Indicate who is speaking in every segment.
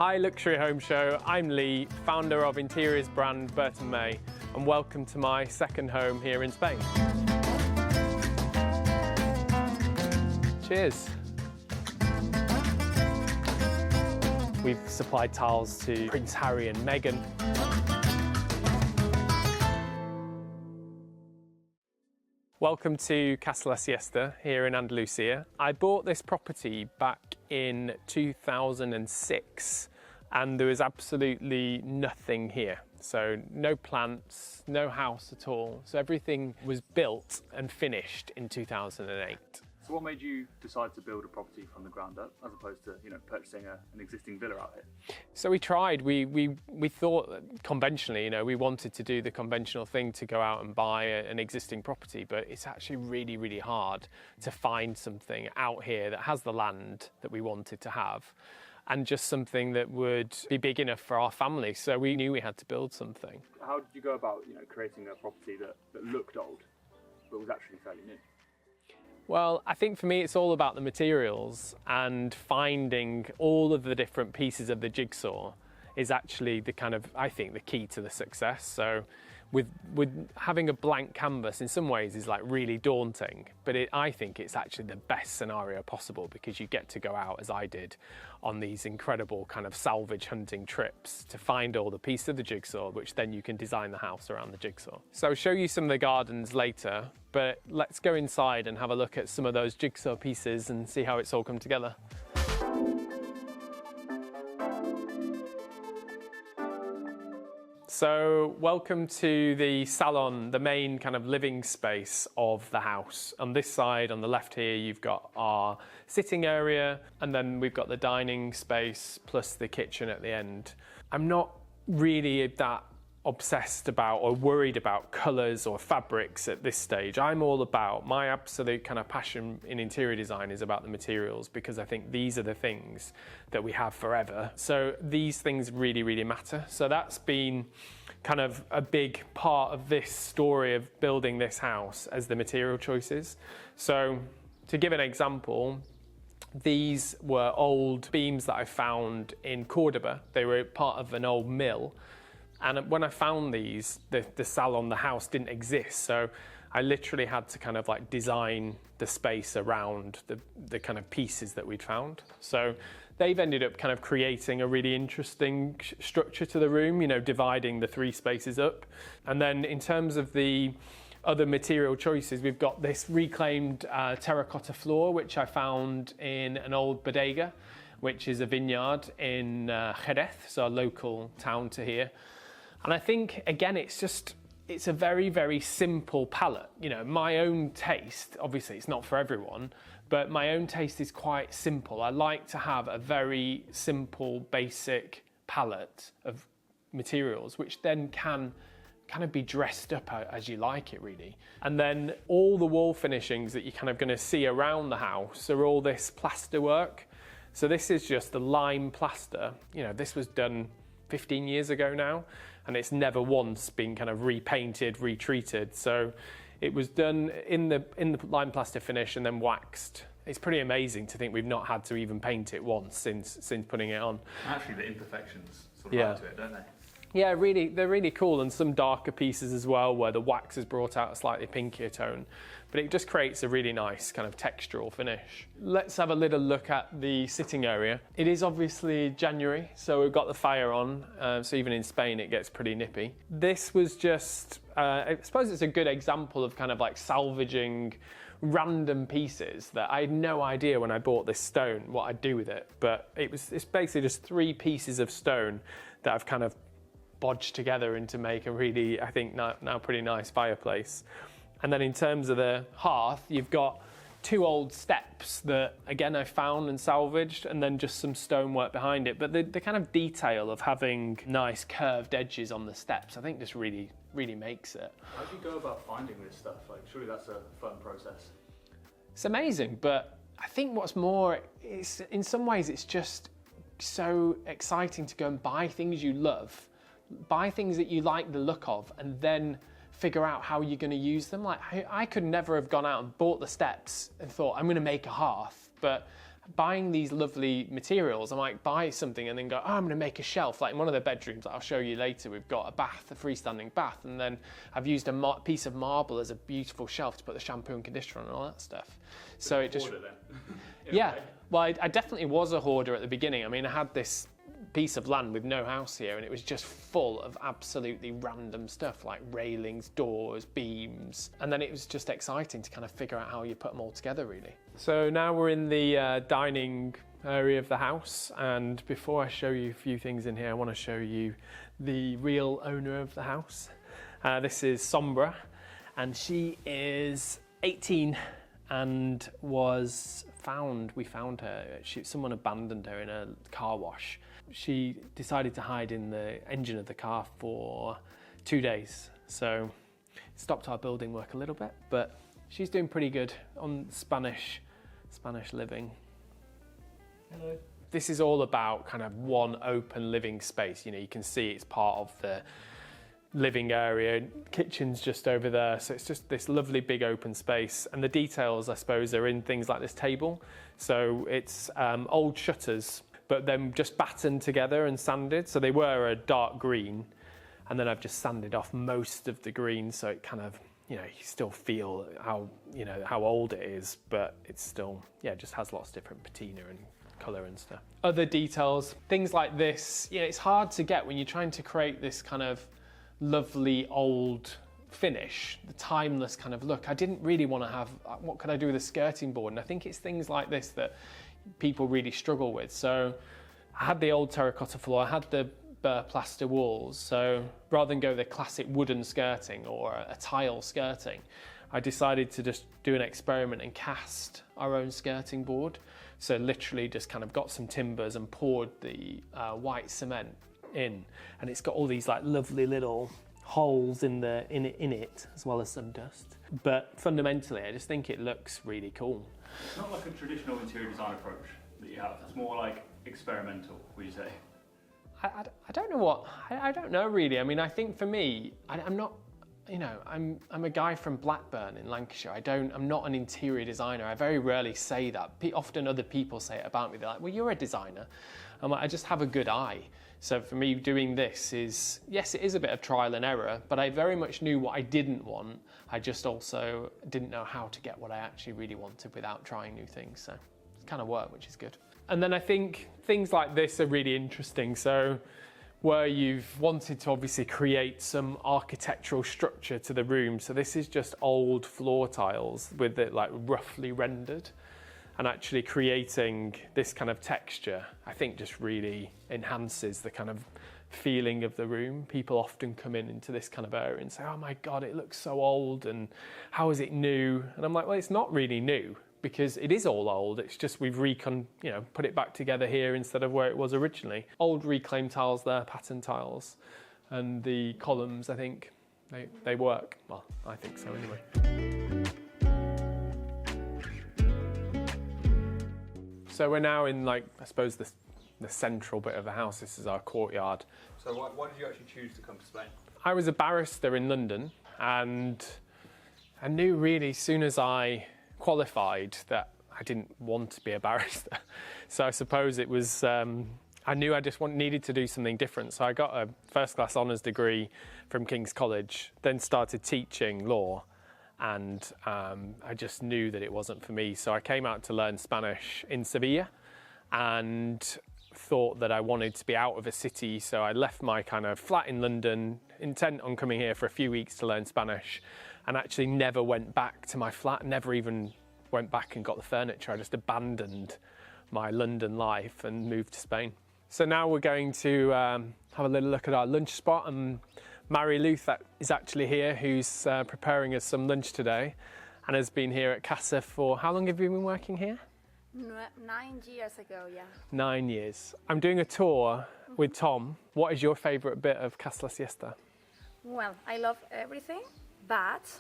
Speaker 1: Hi Luxury Home Show, I'm Lee, founder of interiors brand Bert and May, and welcome to my second home here in Spain. Cheers. We've supplied tiles to Prince Harry and Meghan. Welcome to Casa La Siesta here in Andalusia. I bought this property back in 2006 and there was absolutely nothing here. So no plants, no house at all. So everything was built and finished in 2008.
Speaker 2: So what made you decide to build a property from the ground up as opposed to, purchasing an existing villa out here?
Speaker 1: So we tried. We thought that conventionally, we wanted to do the conventional thing to go out and buy an existing property, but it's actually really, really hard to find something out here that has the land that we wanted to have and just something that would be big enough for our family. So we knew we had to build something.
Speaker 2: How did you go about, creating a property that looked old but was actually fairly new?
Speaker 1: Well, I think for me it's all about the materials, and finding all of the different pieces of the jigsaw is actually I think the key to the success. So with having a blank canvas in some ways is like really daunting, but I think it's actually the best scenario possible because you get to go out, as I did, on these incredible kind of salvage hunting trips to find all the pieces of the jigsaw, which then you can design the house around the jigsaw. So I'll show you some of the gardens later, but let's go inside and have a look at some of those jigsaw pieces and see how it's all come together. So welcome to the salon, the main kind of living space of the house. On this side, on the left here, you've got our sitting area, and then we've got the dining space plus the kitchen at the end. I'm not really that obsessed about or worried about colours or fabrics at this stage. I'm all about, my absolute kind of passion in interior design is about the materials, because I think these are the things that we have forever. So these things really, really matter. So that's been kind of a big part of this story of building this house, as the material choices. So to give an example, these were old beams that I found in Cordoba. They were part of an old mill. And when I found these, the salon, the house didn't exist. So I literally had to kind of like design the space around the kind of pieces that we'd found. So they've ended up kind of creating a really interesting structure to the room, dividing the three spaces up. And then in terms of the other material choices, we've got this reclaimed terracotta floor, which I found in an old bodega, which is a vineyard in Jerez, so a local town to here. And I think, again, it's a very, very simple palette. My own taste, obviously it's not for everyone, but my own taste is quite simple. I like to have a very simple, basic palette of materials, which then can kind of be dressed up as you like it, really. And then all the wall finishings that you're kind of going to see around the house are all this plaster work. So this is just the lime plaster. This was done 15 years ago now, and it's never once been kind of repainted, retreated. So it was done in the lime plaster finish and then waxed. It's pretty amazing to think we've not had to even paint it once since putting it on.
Speaker 2: Actually, the imperfections sort of add to it, don't they?
Speaker 1: Yeah, really, they're really cool, and some darker pieces as well where the wax has brought out a slightly pinkier tone, but it just creates a really nice kind of textural finish. Let's have a little look at the sitting area. It is obviously January, so we've got the fire on, so even in Spain it gets pretty nippy. This was just, I suppose it's a good example of kind of like salvaging random pieces that I had no idea when I bought this stone what I'd do with it, but it's basically just three pieces of stone that I've kind of bodged together and to make a really, I think now pretty nice fireplace. And then in terms of the hearth, you've got two old steps that again I found and salvaged, and then just some stonework behind it. But the kind of detail of having nice curved edges on the steps, I think just really, really makes it.
Speaker 2: How do you go about finding this stuff? Like, surely that's a fun process.
Speaker 1: It's amazing, but I think what's more, is in some ways it's just so exciting to go and buy things you love, buy things that you like the look of, and then figure out how you're going to use them. Like I could never have gone out and bought the steps and thought I'm going to make a hearth, but buying these lovely materials. I might buy something and then go, oh, I'm going to make a shelf. Like in one of the bedrooms that I'll show you later, we've got a bath, a freestanding bath, and then I've used a piece of marble as a beautiful shelf to put the shampoo and conditioner on and all that stuff. So it just... Yeah, well, I definitely was a hoarder at the beginning. I mean, I had this piece of land with no house here, and it was just full of absolutely random stuff like railings, doors, beams, and then it was just exciting to kind of figure out how you put them all together, really. So now we're in the dining area of the house, and before I show you a few things in here, I want to show you the real owner of the house. This is Sombra, and she is 18 and we found her, someone abandoned her in a car wash. She decided to hide in the engine of the car for 2 days, so it stopped our building work a little bit, but she's doing pretty good on Spanish living. Hello. This is all about kind of one open living space. You know, you can see it's part of the living area, kitchen's just over there, so it's just this lovely big open space, and the details I suppose are in things like this table. So it's old shutters, but then just battened together and sanded, so they were a dark green, and then I've just sanded off most of the green, so it kind of, you know, you still feel how old it is, but it's still, yeah, it just has lots of different patina and colour and stuff. Other details, things like this, you know, it's hard to get when you're trying to create this kind of lovely old finish, the timeless kind of look. I didn't really want to have, what could I do with a skirting board? And I think it's things like this that people really struggle with. So I had the old terracotta floor, I had the plaster walls, so rather than go the classic wooden skirting or a tile skirting, I decided to just do an experiment and cast our own skirting board. So literally just kind of got some timbers and poured the white cement in, and it's got all these like lovely little holes in it as well as some dust, but fundamentally I just think it looks really cool.
Speaker 2: It's not like a traditional interior design approach that you have, it's more like experimental, would you say?
Speaker 1: I don't know what, I don't know really. I mean, I think for me, I'm not, you know, I'm a guy from Blackburn in Lancashire. I'm not an interior designer. I very rarely say that. Often other people say it about me. They're like, well, you're a designer. I'm like, I just have a good eye. So for me, doing this is, yes, it is a bit of trial and error, but I very much knew what I didn't want. I just also didn't know how to get what I actually really wanted without trying new things. So it's kind of worked, which is good. And then I think things like this are really interesting. So where you've wanted to obviously create some architectural structure to the room. So this is just old floor tiles with it like roughly rendered, and actually creating this kind of texture, I think just really enhances the kind of feeling of the room. People often come into this kind of area and say, oh my God, it looks so old, and how is it new? And I'm like, well, it's not really new, because it is all old. It's just we've put it back together here instead of where it was originally. Old reclaimed tiles there, pattern tiles, and the columns, I think they work. Well, I think so anyway. So we're now in, like, I suppose the central bit of the house. This is our courtyard.
Speaker 2: So why did you actually choose to come to Spain?
Speaker 1: I was a barrister in London, and I knew really as soon as I qualified that I didn't want to be a barrister. So I suppose it was, I knew I just needed to do something different. So I got a first class honours degree from King's College, then started teaching law, and I just knew that it wasn't for me. So I came out to learn Spanish in Sevilla and thought that I wanted to be out of a city. So I left my kind of flat in London, intent on coming here for a few weeks to learn Spanish, and actually never went back to my flat, never even went back and got the furniture. I just abandoned my London life and moved to Spain. So now we're going to have a little look at our lunch spot, and Mary Luth is actually here, who's preparing us some lunch today, and has been here at Casa for, how long have you been working here?
Speaker 3: 9 years ago, yeah.
Speaker 1: 9 years. I'm doing a tour with Tom. What is your favourite bit of Casa La Siesta?
Speaker 3: Well, I love everything, but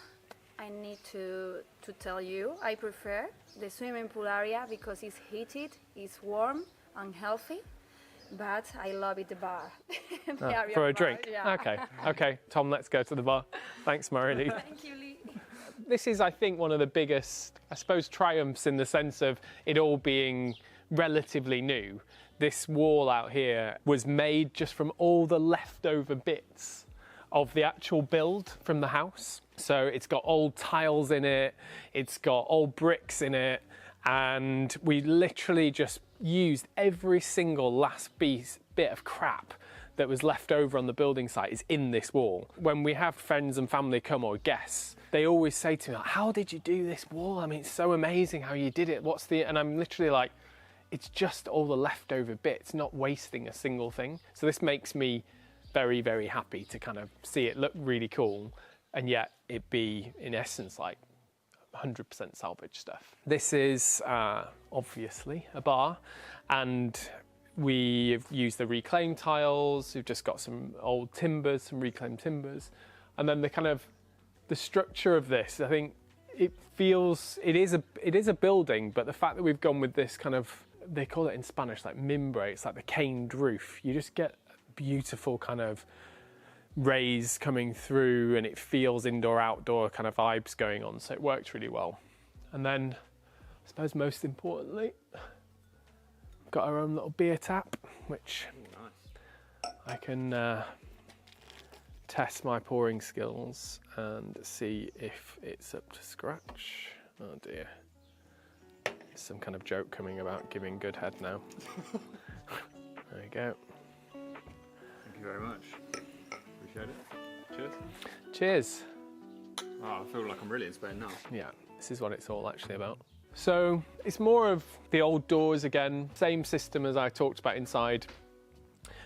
Speaker 3: I need to tell you, I prefer the swimming pool area because it's heated, it's warm and healthy. But I love it, the bar.
Speaker 1: For a drink? Yeah. Okay, Tom, let's go to the bar. Thanks, Mary.
Speaker 3: Thank you, Lee.
Speaker 1: This is, I think, one of the biggest, I suppose, triumphs in the sense of it all being relatively new. This wall out here was made just from all the leftover bits of the actual build from the house. So it's got old tiles in it, it's got old bricks in it, and we literally just used every single last bit of crap that was left over on the building site is in this wall. When we have friends and family come or guests, they always say to me, like, how did you do this wall? I mean, it's so amazing how you did it. And I'm literally like, it's just all the leftover bits, not wasting a single thing. So this makes me very, very happy to kind of see it look really cool and yet it be, in essence, like 100% salvage stuff. This is obviously a bar, and we've used the reclaimed tiles. We've just got some old timbers, some reclaimed timbers. And then the structure of this, I think it is a building, but the fact that we've gone with this kind of, they call it in Spanish like mimbre, it's like the caned roof. You just get beautiful kind of rays coming through, and it feels indoor outdoor kind of vibes going on, so it works really well. And then I suppose most importantly, got our own little beer tap, which I can test my pouring skills and see if it's up to scratch. Oh dear, there's some kind of joke coming about giving good head now. There you go.
Speaker 2: Thank you very much. Appreciate it. Cheers.
Speaker 1: Cheers.
Speaker 2: Oh, I feel like I'm really in Spain now.
Speaker 1: Yeah, this is what it's all actually about. So it's more of the old doors again, same system as I talked about inside.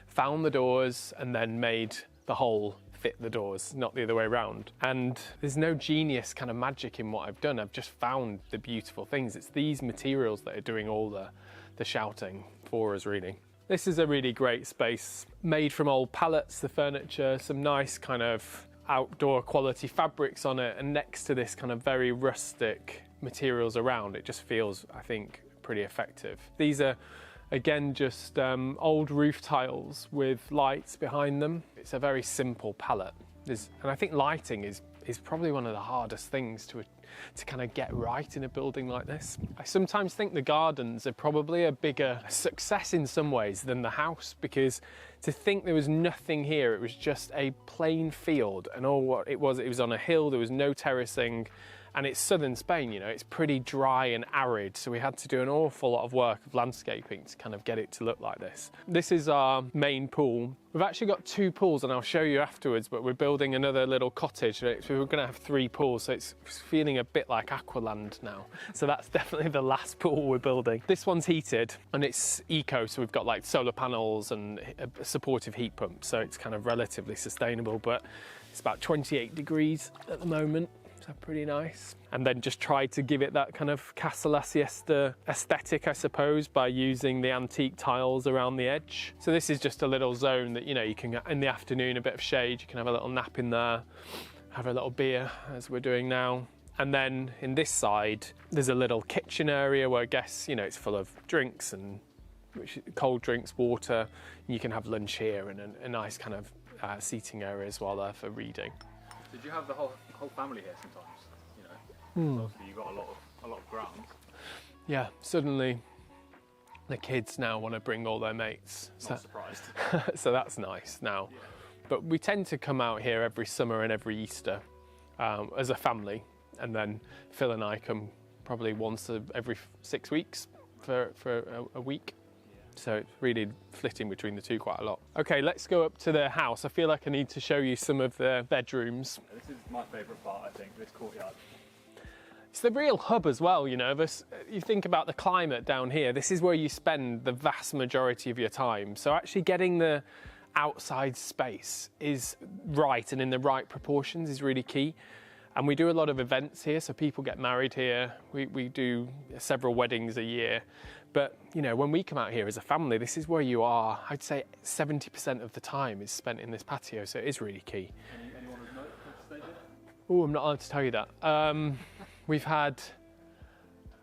Speaker 1: Found the doors and then made the whole fit the doors, not the other way around. And there's no genius kind of magic in what I've done. I've just found the beautiful things. It's these materials that are doing all the shouting for us, really. This is a really great space, made from old pallets, the furniture, some nice kind of outdoor quality fabrics on it, and next to this kind of very rustic materials around, it just feels, I think, pretty effective. These are, again, just old roof tiles with lights behind them. It's a very simple palette. And I think lighting is probably one of the hardest things to kind of get right in a building like this. I sometimes think the gardens are probably a bigger success in some ways than the house, because to think there was nothing here, it was just a plain field, and all what it was on a hill, there was no terracing. And it's southern Spain, you know, it's pretty dry and arid, so we had to do an awful lot of work of landscaping to kind of get it to look like this. This is our main pool. We've actually got 2 pools, and I'll show you afterwards, but we're building another little cottage. So we're going to have 3 pools, so it's feeling a bit like Aqualand now. So that's definitely the last pool we're building. This one's heated, and it's eco, so we've got like solar panels and a supportive heat pump, so it's kind of relatively sustainable, but it's about 28 degrees at the moment. So pretty nice. And then just tried to give it that kind of Casa La Siesta aesthetic, I suppose, by using the antique tiles around the edge. So this is just a little zone that, you know, you can, in the afternoon, a bit of shade, you can have a little nap in there, have a little beer, as we're doing now. And then in this side, there's a little kitchen area where I guess, you know, it's full of drinks and cold drinks, water. And you can have lunch here, and a nice kind of seating area as well there for reading.
Speaker 2: Did you have the whole family here sometimes? You know, obviously you've got a lot of ground.
Speaker 1: Yeah, suddenly the kids now want to bring all their mates.
Speaker 2: Not surprised.
Speaker 1: So that's nice now.
Speaker 2: Yeah.
Speaker 1: But we tend to come out here every summer and every Easter as a family, and then Phil and I come probably once every 6 weeks for a week. So it's really flitting between the two quite a lot. Okay, let's go up to the house. I feel like I need to show you some of the bedrooms.
Speaker 2: This is my favourite part, I think, this courtyard.
Speaker 1: It's the real hub as well, you know. You think about the climate down here, this is where you spend the vast majority of your time. So actually getting the outside space is right and in the right proportions is really key. And we do a lot of events here, so people get married here. We do several weddings a year. But, you know, when we come out here as a family, this is where you are. I'd say 70% of the time is spent in this patio, so it is really key.
Speaker 2: Anyone of note stayed here?
Speaker 1: Oh, I'm not allowed to tell you that. We've had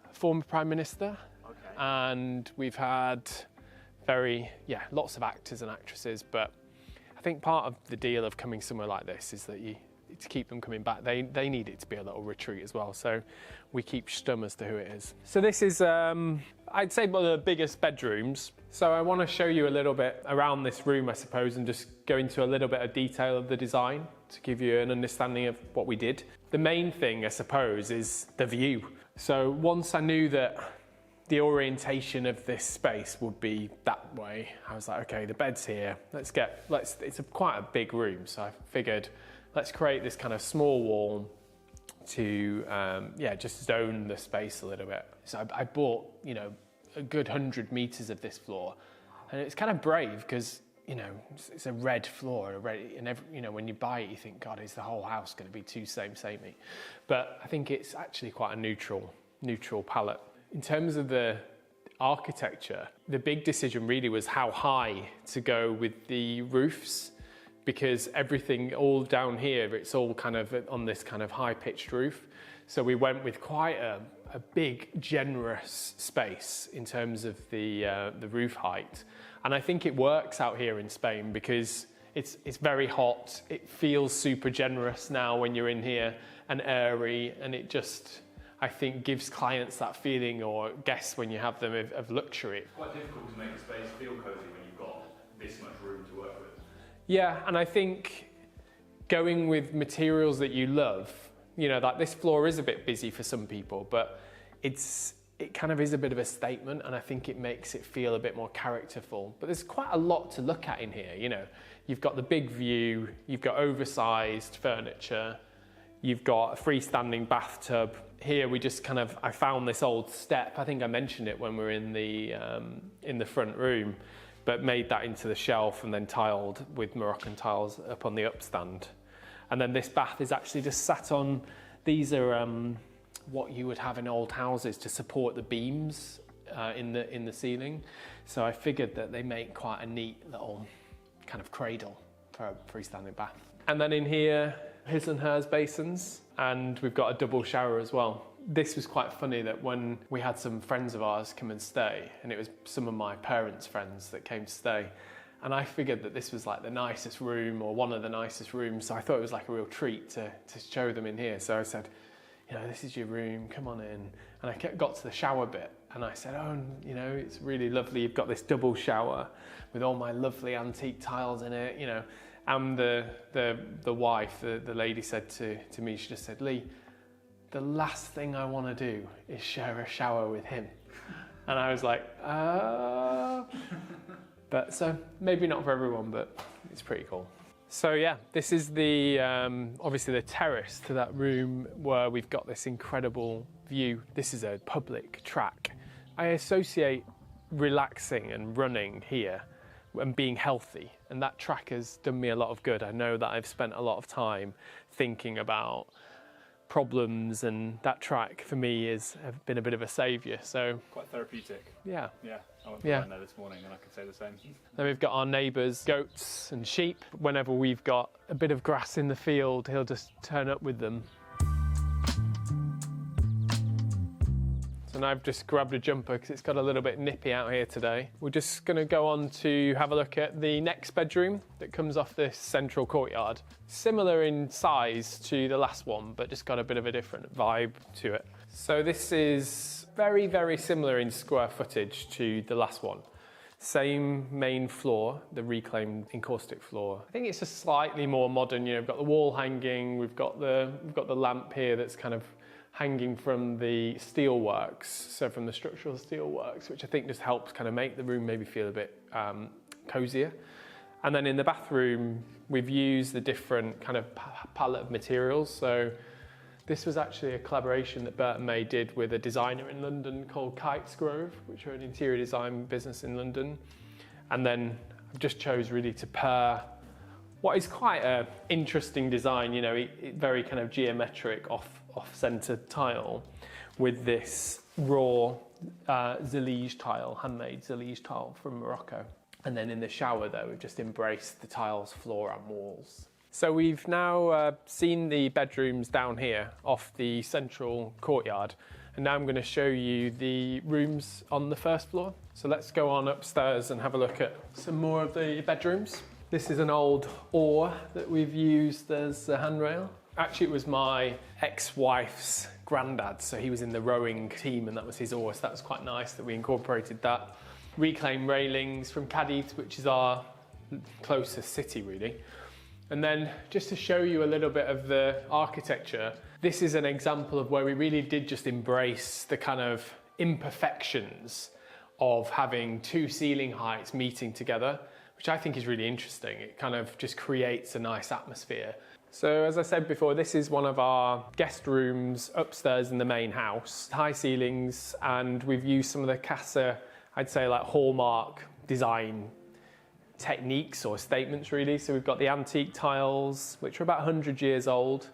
Speaker 1: a former Prime Minister,
Speaker 2: Okay.
Speaker 1: and we've had lots of actors and actresses. But I think part of the deal of coming somewhere like this is that to keep them coming back. They need it to be a little retreat as well, so we keep stum as to who it is. So this is, I'd say, one of the biggest bedrooms. So I want to show you a little bit around this room, I suppose, and just go into a little bit of detail of the design to give you an understanding of what we did. The main thing, I suppose, is the view. So once I knew that the orientation of this space would be that way, I was like, okay, the bed's here. It's quite a big room, so I figured let's create this kind of small wall to just zone the space a little bit. So I bought, a good 100 meters of this floor, and it's kind of brave because it's a red floor, when you buy it, you think, God, is the whole house going to be too samey? But I think it's actually quite a neutral palette. In terms of the architecture, the big decision really was how high to go with the roofs, because everything all down here, it's all kind of on this kind of high-pitched roof. So we went with quite a big, generous space in terms of the roof height. And I think it works out here in Spain because it's very hot. It feels super generous now when you're in here and airy, and it just, I think, gives clients that feeling, or guests when you have them, of luxury.
Speaker 2: It's quite difficult to make the space feel cosy when you've got this much room to work with.
Speaker 1: Yeah, and I think going with materials that you love, like this floor is a bit busy for some people, but it kind of is a bit of a statement, and I think it makes it feel a bit more characterful. But there's quite a lot to look at in here, You've got the big view, you've got oversized furniture, you've got a freestanding bathtub. Here we just I found this old step. I think I mentioned it when we were in the front room, but made that into the shelf and then tiled with Moroccan tiles up on the upstand. And then this bath is actually just sat on, these are what you would have in old houses to support the beams in the ceiling. So I figured that they make quite a neat little kind of cradle for a freestanding bath. And then in here, his and hers basins, and we've got a double shower as well. This was quite funny that when we had some friends of ours come and stay, and it was some of my parents' friends that came to stay, and I figured that this was like the nicest room, or one of the nicest rooms, so I thought it was like a real treat to show them in here. So I said, this is your room, come on in. And I got to the shower bit, and I said, it's really lovely, you've got this double shower with all my lovely antique tiles in it, And the wife, the lady said to me, she just said, Lee, the last thing I want to do is share a shower with him. And I was like, But so maybe not for everyone, but it's pretty cool. So yeah, this is the obviously the terrace to that room where we've got this incredible view. This is a public track. I associate relaxing and running here and being healthy, and that track has done me a lot of good. I know that I've spent a lot of time thinking about problems, and that track for me has been a bit of a saviour. So
Speaker 2: Quite therapeutic.
Speaker 1: yeah.
Speaker 2: I went for a run there this morning and I could say the same.
Speaker 1: Then we've got our neighbours, goats and sheep. Whenever we've got a bit of grass in the field, he'll just turn up with them. And I've just grabbed a jumper because it's got a little bit nippy out here today. We're just going to go on to have a look at the next bedroom that comes off this central courtyard. Similar in size to the last one, but just got a bit of a different vibe to it. So this is very, very similar in square footage to the last one. Same main floor, the reclaimed encaustic floor. I think it's just slightly more modern. We've got the wall hanging, we've got the lamp here that's kind of hanging from the steelworks, so from the structural steelworks, which I think just helps kind of make the room maybe feel a bit cozier. And then in the bathroom, we've used the different kind of palette of materials. So this was actually a collaboration that Bert and May did with a designer in London called Kitesgrove, which are an interior design business in London. And then I've just chose really to pair what is quite an interesting design, very kind of geometric off-centre tile with this raw Zelige tile, handmade Zelige tile from Morocco. And then in the shower though, we've just embraced the tiles, floor and walls. So we've now seen the bedrooms down here off the central courtyard, and now I'm going to show you the rooms on the first floor. So let's go on upstairs and have a look at some more of the bedrooms. This is an old oar that we've used as a handrail. Actually, it was my ex-wife's granddad, so he was in the rowing team and that was his oar, so that was quite nice that we incorporated that. Reclaimed railings from Cadiz, which is our closest city really. And then just to show you a little bit of the architecture, this is an example of where we really did just embrace the kind of imperfections of having two ceiling heights meeting together, which I think is really interesting. It kind of just creates a nice atmosphere. So as I said before, this is one of our guest rooms upstairs in the main house. High ceilings, and we've used some of the Casa, I'd say like hallmark design techniques or statements really. So we've got the antique tiles, which are about 100 years old,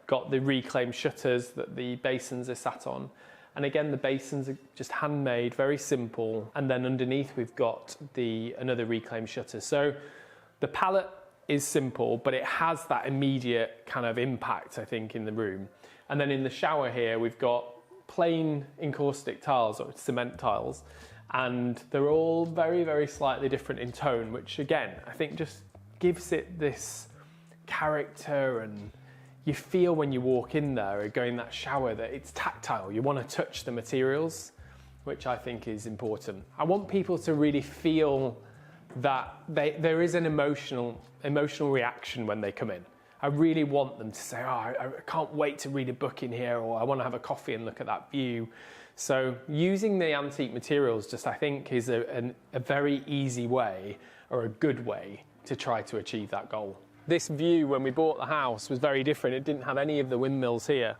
Speaker 1: got the reclaimed shutters that the basins are sat on. And again, the basins are just handmade, very simple. And then underneath we've got another reclaimed shutter. So the palette is simple, but it has that immediate kind of impact, I think, in the room. And then in the shower here, we've got plain encaustic tiles or cement tiles, and they're all very, very slightly different in tone, which again, I think just gives it this character, and you feel when you walk in there or go in that shower that it's tactile. You want to touch the materials, which I think is important. I want people to really feel that there is an emotional reaction when they come in. I really want them to say, oh, I can't wait to read a book in here, or I want to have a coffee and look at that view. So using the antique materials just, I think, is a very easy way or a good way to try to achieve that goal. This view, when we bought the house, was very different. It didn't have any of the windmills here.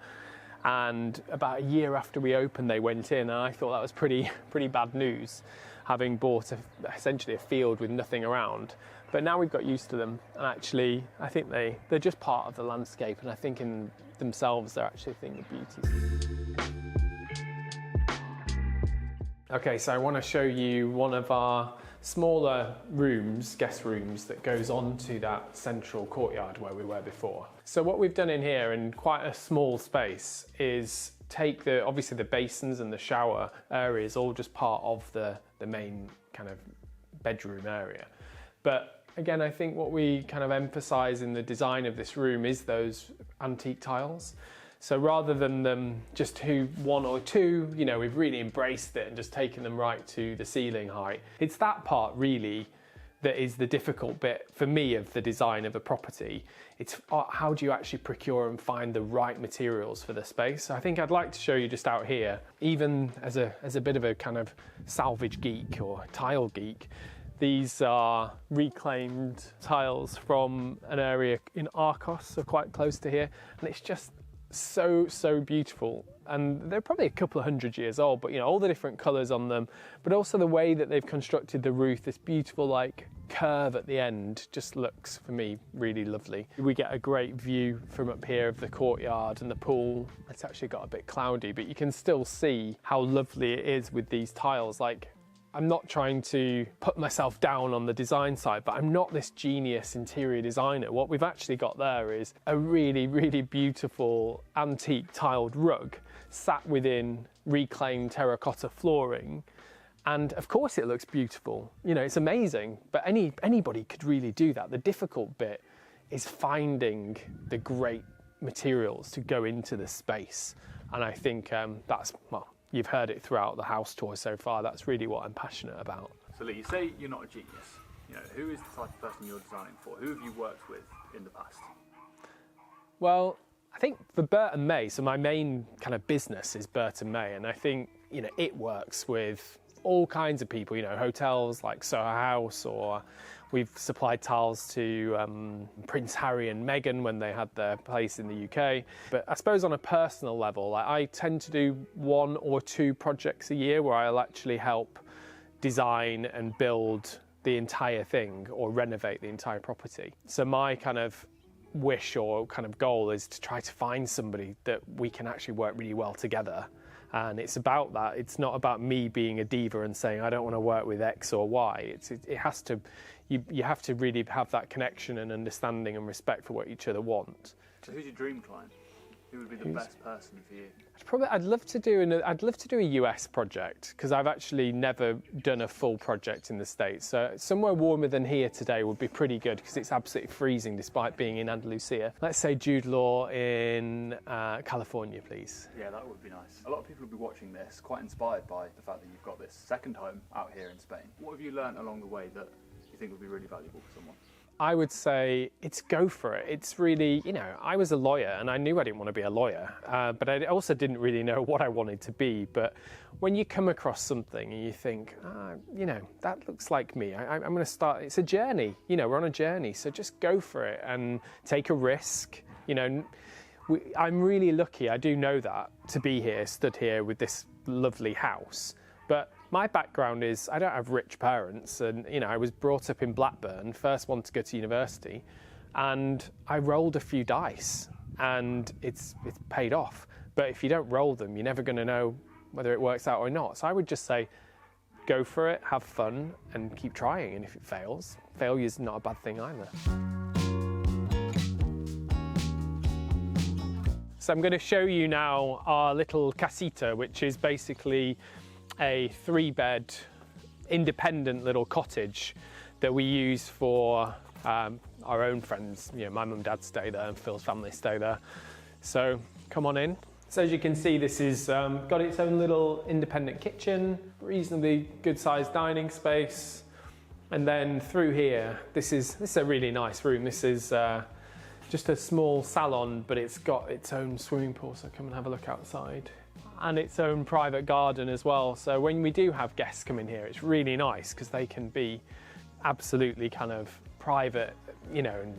Speaker 1: And about a year after we opened, they went in, and I thought that was pretty bad news, having bought essentially a field with nothing around. But now we've got used to them, and actually I think they're just part of the landscape, and I think in themselves they're actually a thing of beauty. Okay, so I want to show you one of our smaller rooms, guest rooms, that goes on to that central courtyard where we were before. So what we've done in here, in quite a small space, is take obviously the basins and the shower areas, all just part of the main kind of bedroom area. But again, I think what we kind of emphasize in the design of this room is those antique tiles. So rather than them just one or two, you know, we've really embraced it and just taken them right to the ceiling height. It's that part really that is the difficult bit for me of the design of a property. It's how do you actually procure and find the right materials for the space? So I think I'd like to show you just out here, even as a bit of a kind of salvage geek or tile geek. These are reclaimed tiles from an area in Arcos, so quite close to here, and it's just so beautiful. And they're probably a couple of 100 years old, but you know, all the different colours on them, but also the way that they've constructed the roof, this beautiful like curve at the end, just looks for me really lovely. We get a great view from up here of the courtyard and the pool. It's actually got a bit cloudy, but you can still see how lovely it is with these tiles. Like, I'm not trying to put myself down on the design side, but I'm not this genius interior designer. What we've actually got there is a really beautiful antique tiled rug sat within reclaimed terracotta flooring. And of course it looks beautiful. You know, it's amazing, but anybody could really do that. The difficult bit is finding the great materials to go into the space. And I think that's, well, you've heard it throughout the house tour so far. That's really what I'm passionate about.
Speaker 2: So Lee, you say you're not a genius. You know, who is the type of person you're designing for? Who have you worked with in the past?
Speaker 1: Well, I think for Bert and May, so my main kind of business is Bert and May, and I think, you know, it works with all kinds of people, you know, hotels like Soho House, or we've supplied tiles to Prince Harry and Meghan when they had their place in the UK. But I suppose on a personal level, like, I tend to do 1 or 2 projects a year where I'll actually help design and build the entire thing or renovate the entire property. So my kind of wish or kind of goal is to try to find somebody that we can actually work really well together. And it's about that. It's not about me being a diva and saying I don't want to work with X or Y. It has to, you have to really have that connection and understanding and respect for what each other want.
Speaker 2: So who's your dream client? Who would be the best person for you?
Speaker 1: I'd love to do a US project, because I've actually never done a full project in the States. So somewhere warmer than here today would be pretty good, because it's absolutely freezing despite being in Andalusia. Let's say Jude Law in California, please.
Speaker 2: Yeah, that would be nice. A lot of people will be watching this quite inspired by the fact that you've got this second home out here in Spain. What have you learnt along the way that you think would be really valuable for someone?
Speaker 1: I would say it's go for it. It's really, I was a lawyer and I knew I didn't want to be a lawyer, but I also didn't really know what I wanted to be. But when you come across something and you think, that looks like me, I'm going to start, it's a journey, we're on a journey. So just go for it and take a risk. I'm really lucky, I do know that, to be here, stood here with this lovely house. But my background is, I don't have rich parents, and I was brought up in Blackburn, first one to go to university, and I rolled a few dice, and it's paid off. But if you don't roll them, you're never going to know whether it works out or not. So I would just say, go for it, have fun, and keep trying. And if it fails, failure's not a bad thing either. So I'm going to show you now our little casita, which is basically a 3-bed independent little cottage that we use for our own friends. My mum and dad stay there and Phil's family stay there. So come on in. So as you can see, this is got its own little independent kitchen, reasonably good sized dining space. And then through here, this is a really nice room. This is just a small salon, but it's got its own swimming pool. So come and have a look outside. And its own private garden as well. So when we do have guests come in here, it's really nice because they can be absolutely kind of private, and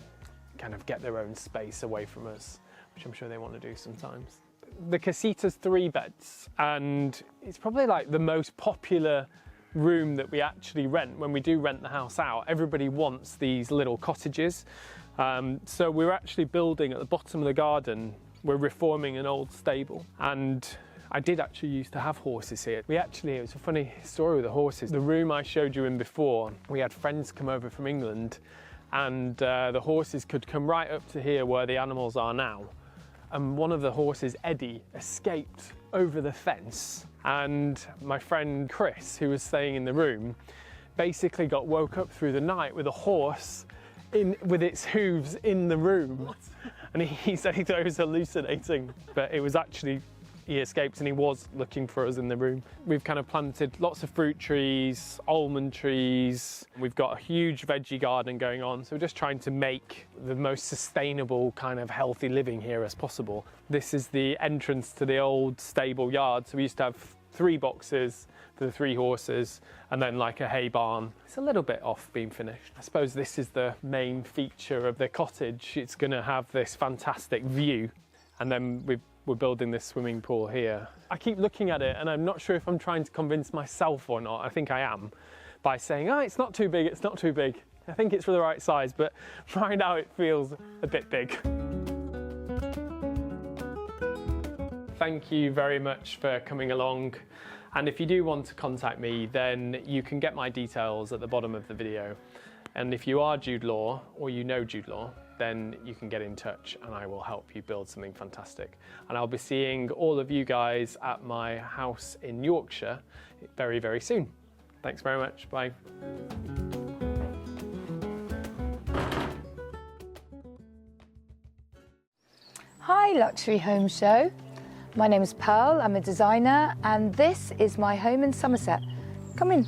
Speaker 1: kind of get their own space away from us, which I'm sure they want to do sometimes. The casita's 3 beds, and it's probably like the most popular room that we actually rent. When we do rent the house out, everybody wants these little cottages. So we're actually building at the bottom of the garden, we're reforming an old stable, and I did actually used to have horses here. It was a funny story with the horses. The room I showed you in before, we had friends come over from England, and the horses could come right up to here where the animals are now. And one of the horses, Eddie, escaped over the fence. And my friend Chris, who was staying in the room, basically got woke up through the night with a horse with its hooves in the room. What? And he said he thought he was hallucinating, but it was actually, he escaped and he was looking for us in the room. We've kind of planted lots of fruit trees, almond trees. We've got a huge veggie garden going on. So we're just trying to make the most sustainable kind of healthy living here as possible. This is the entrance to the old stable yard. So we used to have 3 boxes for the 3 horses and then like a hay barn. It's a little bit off being finished. I suppose this is the main feature of the cottage. It's going to have this fantastic view, and then we're building this swimming pool here. I keep looking at it and I'm not sure if I'm trying to convince myself or not. I think I am, by saying, it's not too big, it's not too big. I think it's for the right size, but right now it feels a bit big. Thank you very much for coming along. And if you do want to contact me, then you can get my details at the bottom of the video. And if you are Jude Law, or you know Jude Law, then you can get in touch and I will help you build something fantastic. And I'll be seeing all of you guys at my house in Yorkshire very, very soon. Thanks very much. Bye.
Speaker 4: Hi, Luxury Home Show. My name is Pearl, I'm a designer, and this is my home in Somerset. Come in.